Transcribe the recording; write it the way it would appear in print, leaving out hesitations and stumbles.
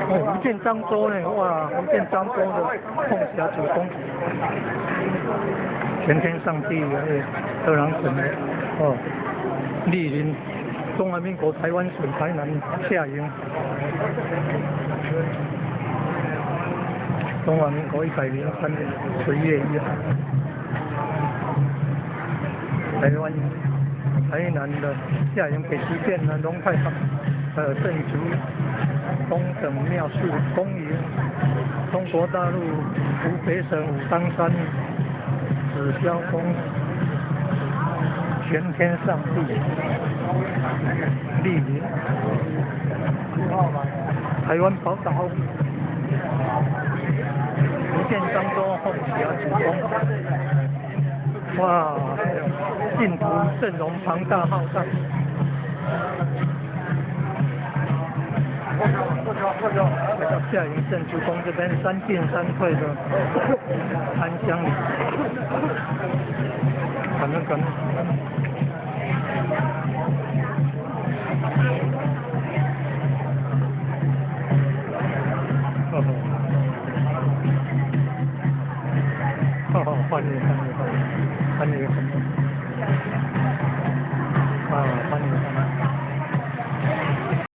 福建漳州呢，哇，福建漳州的凤霞主公，全天上帝特朗省哦，莅临中华民国台湾省台南下营。中华民国103年10月1号，台湾台南的下营北极店呢，龙泰坊镇族东等庙寺公营，中国大陆湖北省武当山紫霄宫，全天上帝莅临台湾宝岛。福建漳州凤霞主公，哇，信徒阵容庞大浩大。下营镇主公这边3进3退的安乡里，可能。欢迎。